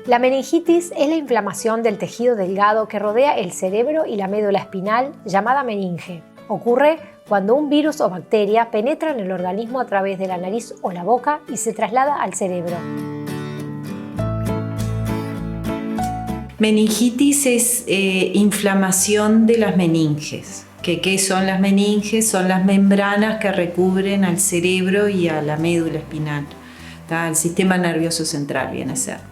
La meningitis es la inflamación del tejido delgado que rodea el cerebro y la médula espinal, llamada meninge. Ocurre cuando un virus o bacteria penetra en el organismo a través de la nariz o la boca y se traslada al cerebro. Meningitis es inflamación de las meninges. ¿Qué son las meninges? Son las membranas que recubren al cerebro y a la médula espinal, al sistema nervioso central viene a ser.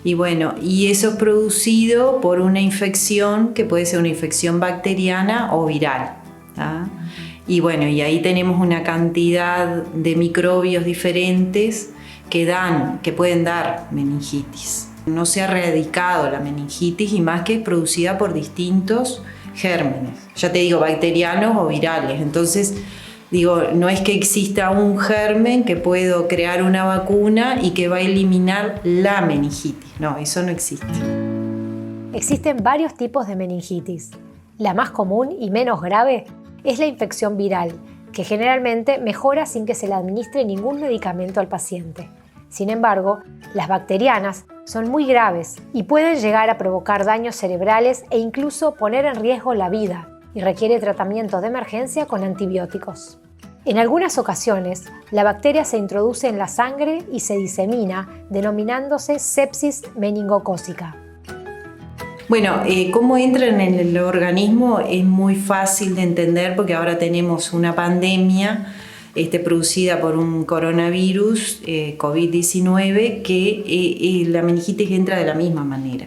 Y bueno, y eso es producido por una infección que puede ser una infección bacteriana o viral. Y bueno, y ahí tenemos una cantidad de microbios diferentes que pueden dar meningitis. No se ha erradicado la meningitis y más que es producida por distintos gérmenes, ya te digo, bacterianos o virales. Entonces, no es que exista un germen que puedo crear una vacuna y que va a eliminar la meningitis. No, eso no existe. Existen varios tipos de meningitis. La más común y menos grave es la infección viral, que generalmente mejora sin que se le administre ningún medicamento al paciente. Sin embargo, las bacterianas son muy graves y pueden llegar a provocar daños cerebrales e incluso poner en riesgo la vida, y requiere tratamiento de emergencia con antibióticos. En algunas ocasiones, la bacteria se introduce en la sangre y se disemina, denominándose sepsis meningocócica. Bueno, cómo entran en el organismo es muy fácil de entender porque ahora tenemos una pandemia producida por un coronavirus, COVID-19, que la meningitis entra de la misma manera.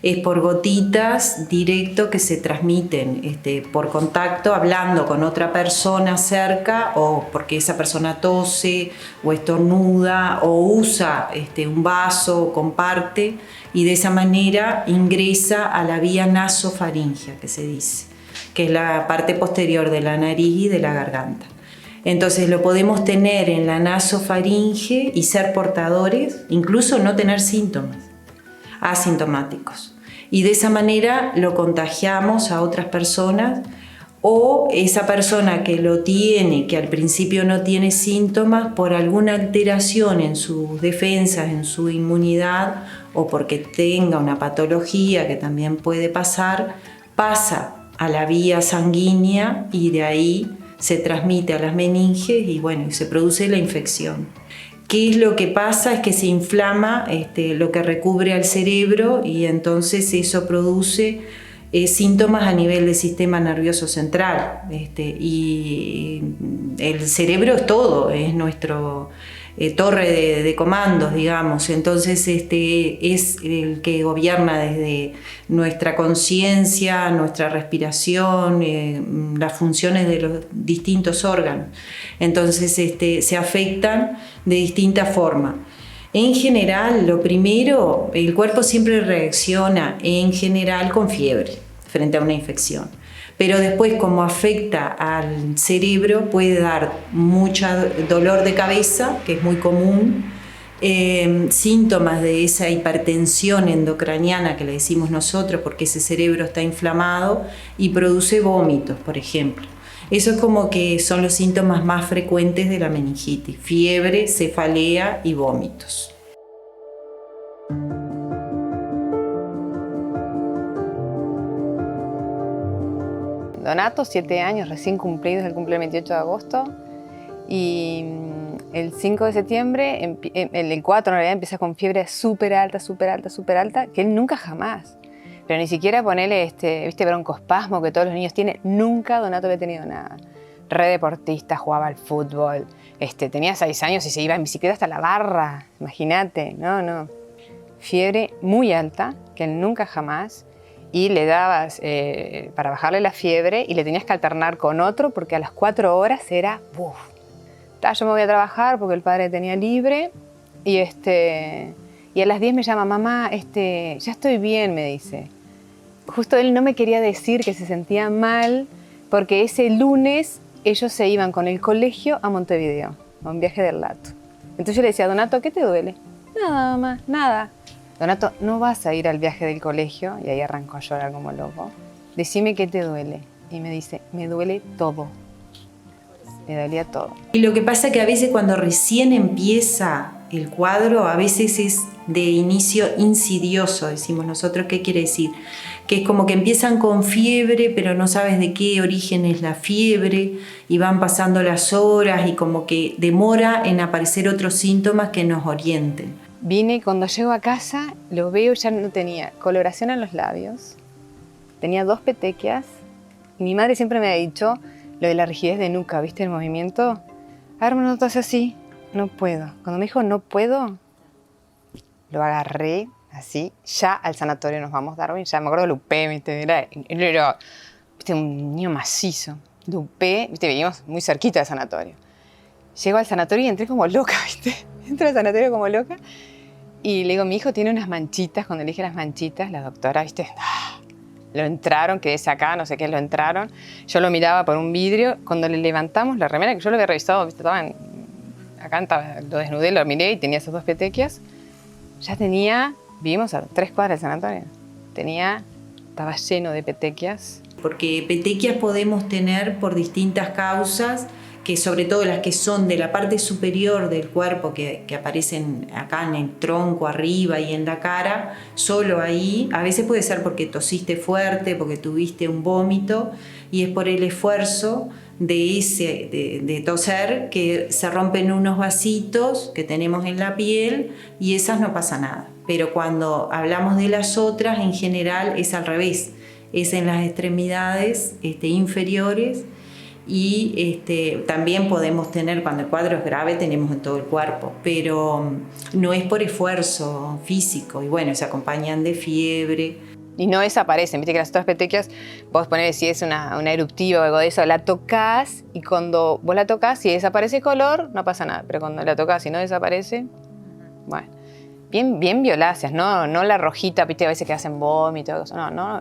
Es por gotitas directo que se transmiten por contacto, hablando con otra persona cerca o porque esa persona tose o estornuda o usa un vaso o comparte, y de esa manera ingresa a la vía nasofaringea, que se dice, que es la parte posterior de la nariz y de la garganta. Entonces lo podemos tener en la nasofaringe y ser portadores, incluso no tener síntomas, asintomáticos. Y de esa manera lo contagiamos a otras personas, o esa persona que lo tiene, que al principio no tiene síntomas, por alguna alteración en sus defensas, en su inmunidad, o porque tenga una patología que también puede pasar, pasa a la vía sanguínea y de ahí se transmite a las meninges y se produce la infección. ¿Qué es lo que pasa? Es que se inflama lo que recubre al cerebro y entonces eso produce síntomas a nivel del sistema nervioso central. Y el cerebro es todo, es nuestro torre de comandos, digamos. Entonces es el que gobierna desde nuestra conciencia, nuestra respiración, las funciones de los distintos órganos. Entonces se afectan de distintas formas. En general, lo primero, el cuerpo siempre reacciona en general con fiebre frente a una infección. Pero después, como afecta al cerebro, puede dar mucho dolor de cabeza, que es muy común, síntomas de esa hipertensión endocraniana que le decimos nosotros, porque ese cerebro está inflamado y produce vómitos, por ejemplo. Eso es como que son los síntomas más frecuentes de la meningitis: fiebre, cefalea y vómitos. Donato, 7 años, recién cumplidos, él cumple el 28 de agosto. Y el 5 de septiembre, el 4 en realidad, empieza con fiebre súper alta, que él nunca jamás. Pero ni siquiera ponerle broncoespasmo que todos los niños tienen. Nunca Donato había tenido nada. Re deportista, jugaba al fútbol. Tenía 6 años y se iba en bicicleta hasta la barra. Imagínate, no. Fiebre muy alta, que él nunca jamás. Y le dabas para bajarle la fiebre y le tenías que alternar con otro porque a las 4 horas era ¡buf! Yo me voy a trabajar porque el padre tenía libre y a las 10 me llama: mamá, ya estoy bien, me dice. Justo él no me quería decir que se sentía mal porque ese lunes ellos se iban con el colegio a Montevideo, a un viaje del Lato. Entonces yo le decía: Donato, ¿qué te duele? Nada, mamá, nada. Donato, ¿no vas a ir al viaje del colegio? Y ahí arrancó a llorar como loco. Decime qué te duele. Y me dice: me duele todo. Me dolía todo. Y lo que pasa es que a veces cuando recién empieza el cuadro, a veces es de inicio insidioso, decimos nosotros. ¿Qué quiere decir? Que es como que empiezan con fiebre, pero no sabes de qué origen es la fiebre, y van pasando las horas y como que demora en aparecer otros síntomas que nos orienten. Vine y cuando llego a casa, lo veo, ya no tenía coloración en los labios, tenía 2 petequias, y mi madre siempre me ha dicho lo de la rigidez de nuca, ¿viste el movimiento? Ahora me notas así, no puedo. Cuando me dijo no puedo, lo agarré así, ya al sanatorio nos vamos, Darwin, ya me acuerdo de Lupé, ¿viste? Era ¿viste? Un niño macizo. Lupé, ¿viste? Vivíamos muy cerquita del sanatorio. Llego al sanatorio y entré como loca, ¿viste? Entro al sanatorio como loca y le digo, mi hijo tiene unas manchitas. Cuando le dije las manchitas, la doctora, ¿viste? Lo entraron, quedé sacada, no sé qué, lo entraron. Yo lo miraba por un vidrio. Cuando le levantamos la remera, que yo lo había revisado, ¿viste? Acá lo desnudé, lo miré y tenía esas 2 petequias. Ya tenía, vivimos a 3 cuadras del sanatorio. Estaba lleno de petequias. Porque petequias podemos tener por distintas causas, que sobre todo las que son de la parte superior del cuerpo, que aparecen acá en el tronco, arriba y en la cara, solo ahí. A veces puede ser porque tosiste fuerte, porque tuviste un vómito, y es por el esfuerzo de toser que se rompen unos vasitos que tenemos en la piel, y esas no pasa nada. Pero cuando hablamos de las otras, en general es al revés, es en las extremidades inferiores. Y también podemos tener, cuando el cuadro es grave, tenemos en todo el cuerpo, pero no es por esfuerzo físico, y bueno, se acompañan de fiebre. Y no desaparecen, viste que las otras petequias, vos ponés si es una eruptiva o algo de eso, la tocas, y cuando vos la tocas, si desaparece color, no pasa nada, pero cuando la tocas y no desaparece, bueno, bien violáceas, no la rojita, viste, a veces que hacen vómito,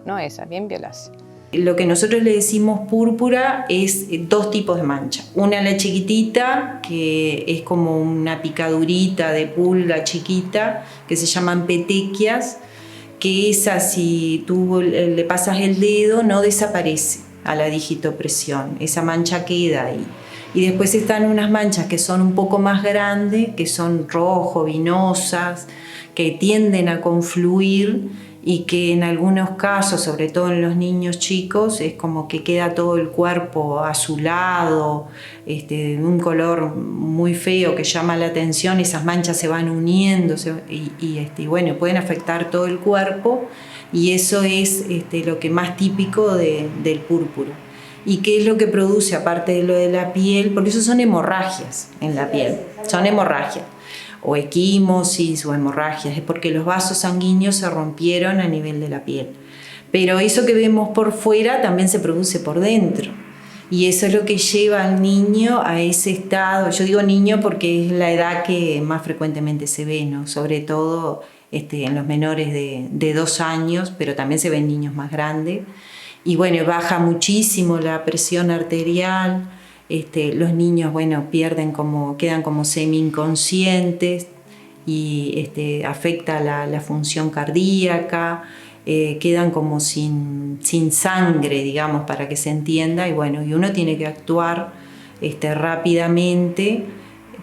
no esa, bien violácea. Lo que nosotros le decimos púrpura es 2 tipos de mancha. Una, la chiquitita, que es como una picadurita de pulga chiquita, que se llaman petequias, que esa, si tú le pasas el dedo, no desaparece a la digitopresión, esa mancha queda ahí. Y después están unas manchas que son un poco más grandes, que son rojo, vinosas, que tienden a confluir, y que en algunos casos, sobre todo en los niños chicos, es como que queda todo el cuerpo azulado, de un color muy feo que llama la atención. Esas manchas se van uniendo y bueno, pueden afectar todo el cuerpo, y eso es lo que más típico del púrpura. ¿Y qué es lo que produce, aparte de lo de la piel? Porque eso son hemorragias en la piel, son hemorragias, o equimosis o hemorragias, es porque los vasos sanguíneos se rompieron a nivel de la piel. Pero eso que vemos por fuera también se produce por dentro, y eso es lo que lleva al niño a ese estado. Yo digo niño porque es la edad que más frecuentemente se ve, ¿no? Sobre todo en los menores de 2 años, pero también se ven niños más grandes. Y bueno, baja muchísimo la presión arterial. Los niños, bueno, quedan como semi-inconscientes, y afecta la función cardíaca, quedan como sin sangre, digamos, para que se entienda, y bueno, y uno tiene que actuar rápidamente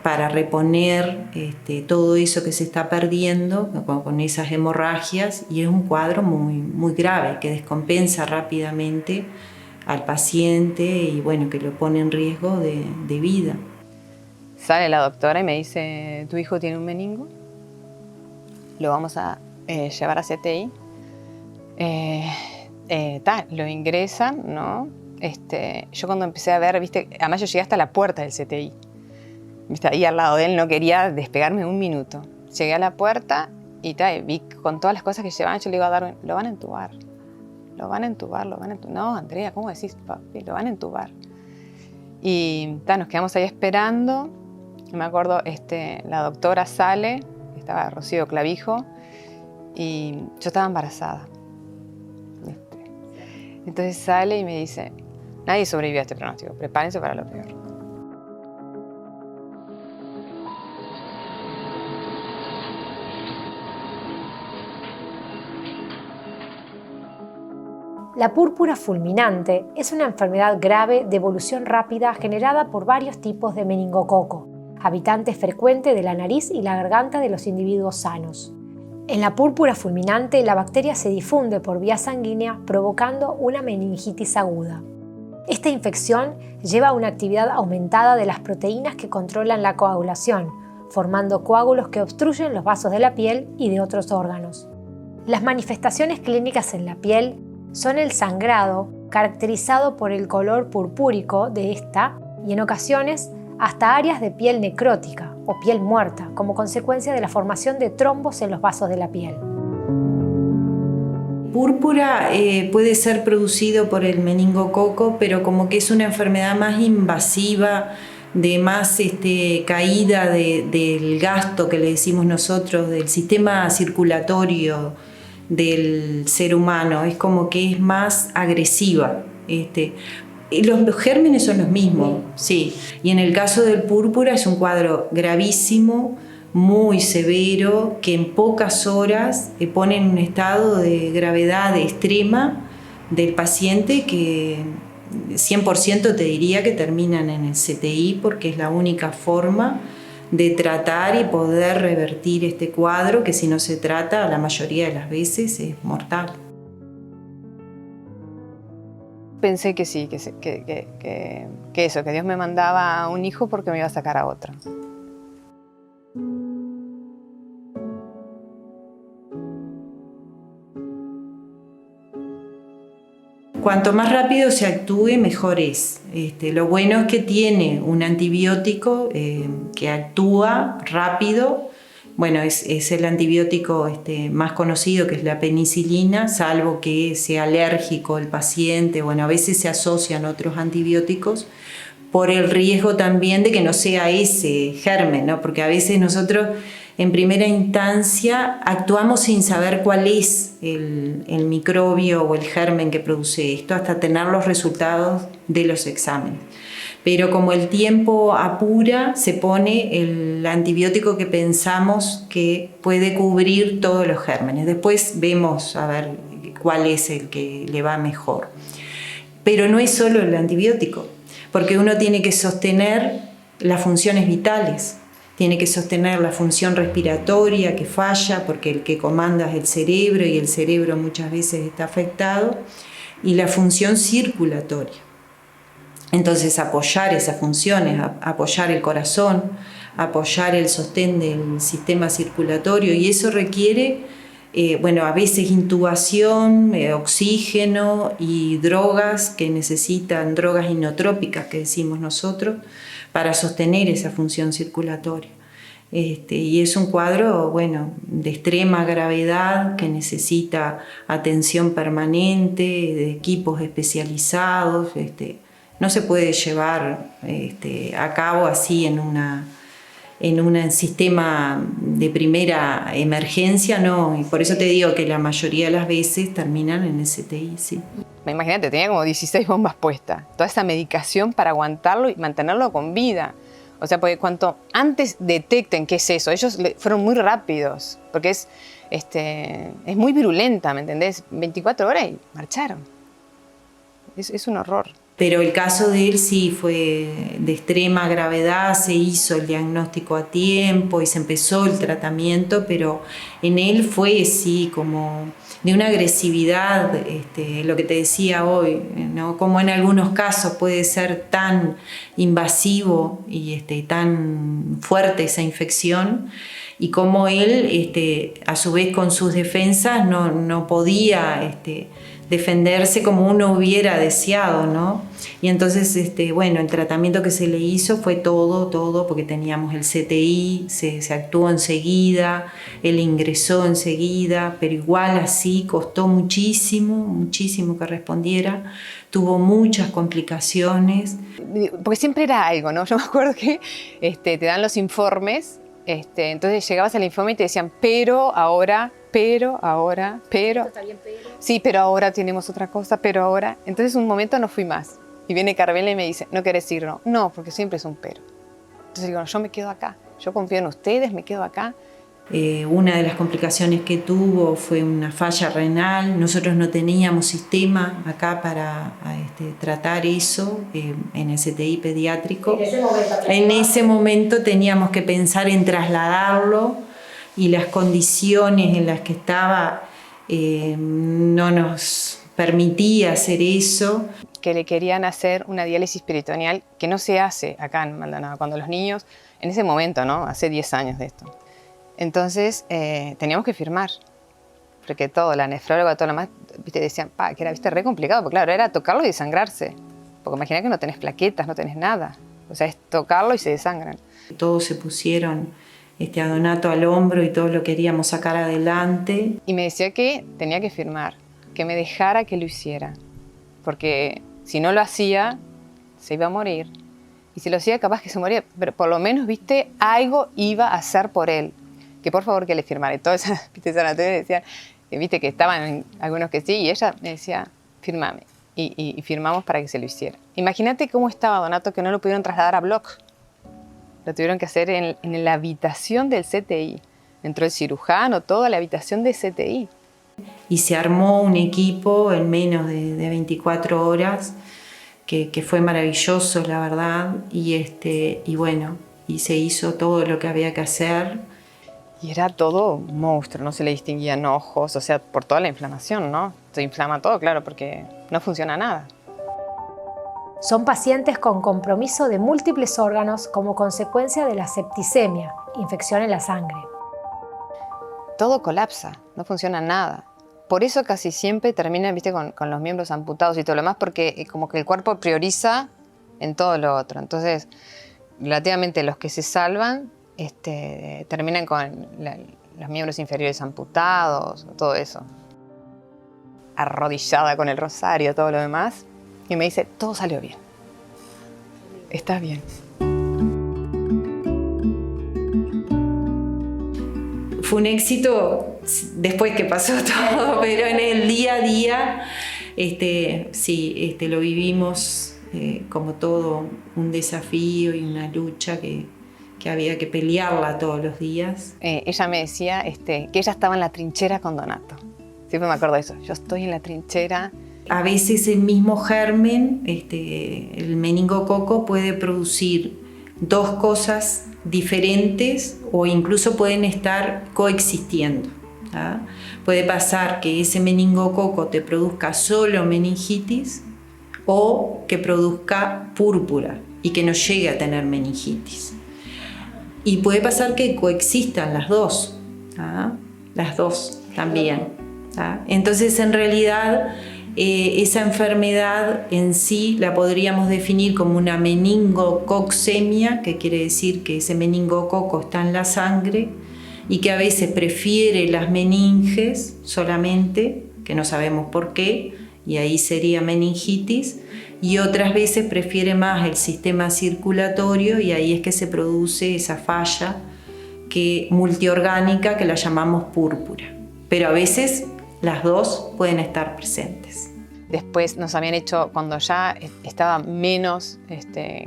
para reponer todo eso que se está perdiendo con esas hemorragias, y es un cuadro muy, muy grave que descompensa rápidamente al paciente, y bueno, que lo pone en riesgo de vida. Sale la doctora y me dice, ¿tu hijo tiene un meningo? Lo vamos a llevar a CTI. Lo ingresan, ¿no? Yo cuando empecé a ver, ¿viste? Además yo llegué hasta la puerta del CTI. ¿Viste? Ahí al lado de él, no quería despegarme un minuto. Llegué a la puerta y vi con todas las cosas que llevaban. Yo le digo a Darwin, lo van a entubar. Lo van a entubar. No, Andrea, ¿cómo decís, papi? Lo van a entubar. Y nos quedamos ahí esperando. Me acuerdo, la doctora sale, estaba Rocío Clavijo, y yo estaba embarazada. Entonces sale y me dice, nadie sobrevivió a este pronóstico, prepárense para lo peor. La púrpura fulminante es una enfermedad grave de evolución rápida generada por varios tipos de meningococo, habitante frecuente de la nariz y la garganta de los individuos sanos. En la púrpura fulminante, la bacteria se difunde por vía sanguínea provocando una meningitis aguda. Esta infección lleva a una actividad aumentada de las proteínas que controlan la coagulación, formando coágulos que obstruyen los vasos de la piel y de otros órganos. Las manifestaciones clínicas en la piel son el sangrado, caracterizado por el color purpúrico de esta, y en ocasiones hasta áreas de piel necrótica o piel muerta, como consecuencia de la formación de trombos en los vasos de la piel. Púrpura puede ser producido por el meningococo, pero como que es una enfermedad más invasiva, de más caída del gasto que le decimos nosotros, del sistema circulatorio del ser humano, es como que es más agresiva. Los gérmenes son los mismos, sí. Y en el caso del púrpura es un cuadro gravísimo, muy severo, que en pocas horas pone en un estado de gravedad extrema del paciente que 100% te diría que terminan en el CTI, porque es la única forma de tratar y poder revertir este cuadro, que si no se trata, la mayoría de las veces es mortal. Pensé que sí, que Dios me mandaba a un hijo porque me iba a sacar a otro. Cuanto más rápido se actúe, mejor es. Lo bueno es que tiene un antibiótico que actúa rápido. Bueno, es el antibiótico más conocido, que es la penicilina, salvo que sea alérgico el paciente. Bueno, a veces se asocian otros antibióticos por el riesgo también de que no sea ese germen, ¿no? Porque a veces nosotros en primera instancia actuamos sin saber cuál es el microbio o el germen que produce esto, hasta tener los resultados de los exámenes. Pero como el tiempo apura, se pone el antibiótico que pensamos que puede cubrir todos los gérmenes. Después vemos a ver cuál es el que le va mejor. Pero no es solo el antibiótico, porque uno tiene que sostener las funciones vitales. Tiene que sostener la función respiratoria que falla, porque el que comanda es el cerebro y el cerebro muchas veces está afectado, y la función circulatoria. Entonces apoyar esas funciones, apoyar el corazón, apoyar el sostén del sistema circulatorio, y eso requiere, a veces intubación, oxígeno y drogas que necesitan, drogas inotrópicas que decimos nosotros, para sostener esa función circulatoria. Y es un cuadro, de extrema gravedad, que necesita atención permanente, de equipos especializados. No se puede llevar a cabo así en un sistema de primera emergencia, no. Y por eso te digo que la mayoría de las veces terminan en el CTI, sí. Imagínate, tenía como 16 bombas puestas. Toda esa medicación para aguantarlo y mantenerlo con vida. O sea, porque cuanto antes detecten qué es eso, ellos fueron muy rápidos, porque es muy virulenta, ¿me entendés? 24 horas y marcharon. Es un horror. Pero el caso de él sí fue de extrema gravedad, se hizo el diagnóstico a tiempo y se empezó el tratamiento, pero en él fue sí como de una agresividad, lo que te decía hoy, ¿no? Como en algunos casos puede ser tan invasivo y tan fuerte esa infección, y como él, a su vez con sus defensas, no podía defenderse como uno hubiera deseado, ¿no? Y entonces, el tratamiento que se le hizo fue todo, porque teníamos el CTI, se actuó enseguida, él ingresó enseguida, pero igual así costó muchísimo que respondiera, tuvo muchas complicaciones. Porque siempre era algo, ¿no? Yo me acuerdo que te dan los informes, entonces llegabas al informe y te decían, pero ahora. Está bien, pero. Sí, pero ahora tenemos otra cosa, pero ahora. Entonces un momento no fui más. Y viene Carmela y me dice, ¿no querés ir? No, porque siempre es un pero. Entonces digo, yo me quedo acá. Yo confío en ustedes, me quedo acá. Una de las complicaciones que tuvo fue una falla renal. Nosotros no teníamos sistema acá para tratar eso en el CTI pediátrico. En ese momento teníamos que pensar en trasladarlo y las condiciones en las que estaba no nos permitía hacer eso. Que le querían hacer una diálisis peritoneal que no se hace acá en Maldonado, cuando los niños, en ese momento, ¿no? Hace 10 años de esto. Entonces teníamos que firmar, porque todo, la nefróloga, todo lo más, ¿viste? Decían, que era, ¿viste? Re complicado, porque claro, era tocarlo y desangrarse. Porque imagina que no tenés plaquetas, no tenés nada. O sea, es tocarlo y se desangran. Todos se pusieron a Donato al hombro y todos lo queríamos sacar adelante. Y me decía que tenía que firmar, que me dejara que lo hiciera. Porque si no lo hacía, se iba a morir. Y si lo hacía, capaz que se moría. Pero por lo menos, ¿viste? Algo iba a hacer por él. Que por favor que le firmara. Y todas esas, ¿viste? Sanatorio decían, ¿viste? Que estaban algunos que sí. Y ella me decía, firmame. Y firmamos para que se lo hiciera. Imagínate cómo estaba Donato, que no lo pudieron trasladar a Bloch. Lo tuvieron que hacer en la habitación del CTI. Entró el cirujano, toda la habitación del CTI. Y se armó un equipo en menos de 24 horas, que fue maravilloso, la verdad. Y bueno, y se hizo todo lo que había que hacer. Y era todo un monstruo, no se le distinguían ojos, o sea, por toda la inflamación, ¿no? Se inflama todo, claro, porque no funciona nada. Son pacientes con compromiso de múltiples órganos como consecuencia de la septicemia, infección en la sangre. Todo colapsa, no funciona nada. Por eso casi siempre terminan, ¿viste? Con los miembros amputados y todo lo demás, porque como que el cuerpo prioriza en todo lo otro. Entonces, relativamente los que se salvan terminan con los miembros inferiores amputados, todo eso. Arrodillada con el rosario, todo lo demás. Y me dice, todo salió bien. Está bien. Fue un éxito después que pasó todo, pero en el día a día sí, lo vivimos como todo un desafío y una lucha que había que pelearla todos los días. Ella me decía que ella estaba en la trinchera con Donato. Siempre me acuerdo de eso. Yo estoy en la trinchera. A veces el mismo germen, el meningococo, puede producir dos cosas diferentes o incluso pueden estar coexistiendo. ¿Ah? Puede pasar que ese meningococo te produzca solo meningitis o que produzca púrpura y que no llegue a tener meningitis. Y puede pasar que coexistan las dos, ¿ah? Las dos también. ¿Ah? Entonces, en realidad, esa enfermedad en sí la podríamos definir como una meningococcemia, que quiere decir que ese meningococo está en la sangre y que a veces prefiere las meninges solamente, que no sabemos por qué, y ahí sería meningitis, y otras veces prefiere más el sistema circulatorio y ahí es que se produce esa falla multiorgánica que la llamamos púrpura. Pero a veces las dos pueden estar presentes. Después nos habían hecho, cuando ya estaba menos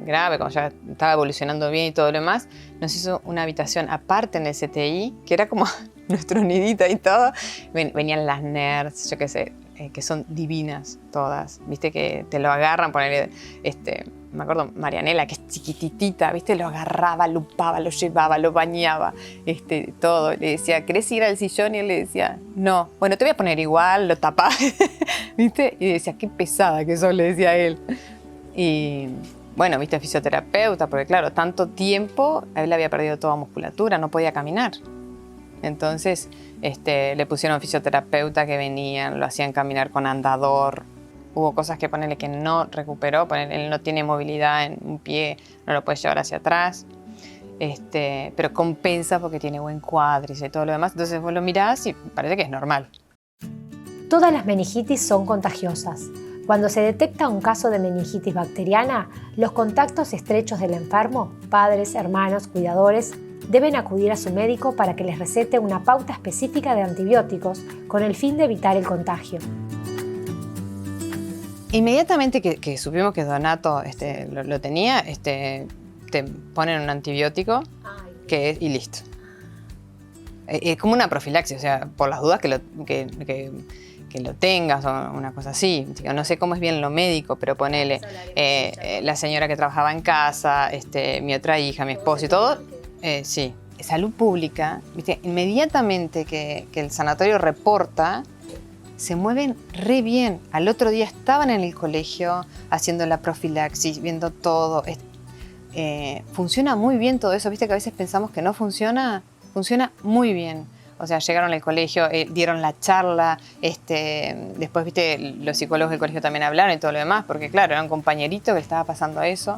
grave, cuando ya estaba evolucionando bien y todo lo demás, nos hizo una habitación aparte en el CTI, que era como nuestro nidito y todo. Venían las nerds, yo qué sé, que son divinas todas, viste, que te lo agarran, ponerle, me acuerdo Marianela, que es chiquititita, viste, lo agarraba, lupaba, lo llevaba, lo bañaba, todo. Le decía, ¿querés ir al sillón? Y él le decía, no. Bueno, te voy a poner igual, lo tapaba, viste, y decía, qué pesada que sos, le decía a él. Y bueno, viste, fisioterapeuta, porque claro, tanto tiempo, él había perdido toda musculatura, no podía caminar. Entonces le pusieron fisioterapeuta que venían, lo hacían caminar con andador. Hubo cosas que ponerle que no recuperó, él no tiene movilidad en un pie, no lo puede llevar hacia atrás, pero compensa porque tiene buen cuádriceps y todo lo demás. Entonces vos lo mirás y parece que es normal. Todas las meningitis son contagiosas. Cuando se detecta un caso de meningitis bacteriana, los contactos estrechos del enfermo, padres, hermanos, cuidadores, deben acudir a su médico para que les recete una pauta específica de antibióticos con el fin de evitar el contagio. Inmediatamente que supimos que Donato lo tenía, te ponen un antibiótico y listo. Es como una profilaxis, o sea, por las dudas que lo tengas o una cosa así. No sé cómo es bien lo médico, pero ponele la señora que trabajaba en casa, mi otra hija, mi esposo y todo. Sí, salud pública, ¿viste? Inmediatamente que el sanatorio reporta, se mueven re bien. Al otro día estaban en el colegio haciendo la profilaxis, viendo todo. Funciona muy bien todo eso. Viste que a veces pensamos que no funciona. Funciona muy bien. O sea, llegaron al colegio, dieron la charla, después, viste, los psicólogos del colegio también hablaron y todo lo demás, porque claro, era un compañerito que le estaba pasando eso.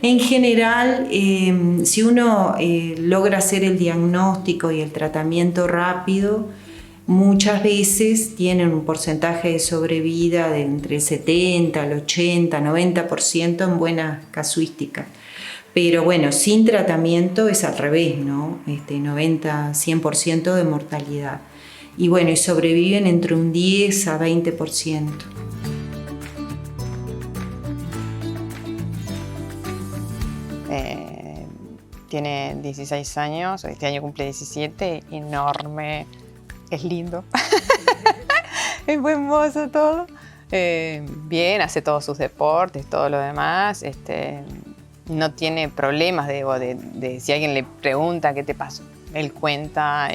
En general, si uno logra hacer el diagnóstico y el tratamiento rápido, muchas veces tienen un porcentaje de sobrevida de entre el 70, el 80, 90% en buena casuística. Pero bueno, sin tratamiento es al revés, ¿no? 90, 100% de mortalidad. Y bueno, y sobreviven entre un 10 a 20%. Tiene 16 años, este año cumple 17, enorme, es lindo, es buen mozo todo. Bien, hace todos sus deportes, todo lo demás. No tiene problemas de si alguien le pregunta qué te pasó, él cuenta.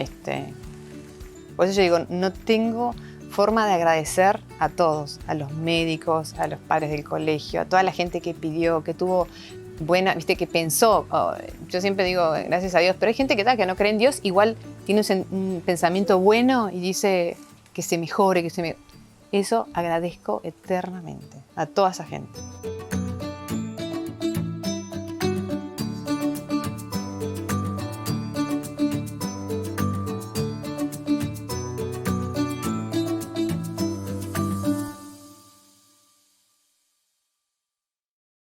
Por eso yo digo, no tengo forma de agradecer a todos, a los médicos, a los padres del colegio, a toda la gente que pidió, que tuvo buena, viste, que pensó. Yo siempre digo, gracias a Dios, pero hay gente que no cree en Dios, igual tiene un pensamiento bueno y dice que se mejore, Eso agradezco eternamente a toda esa gente.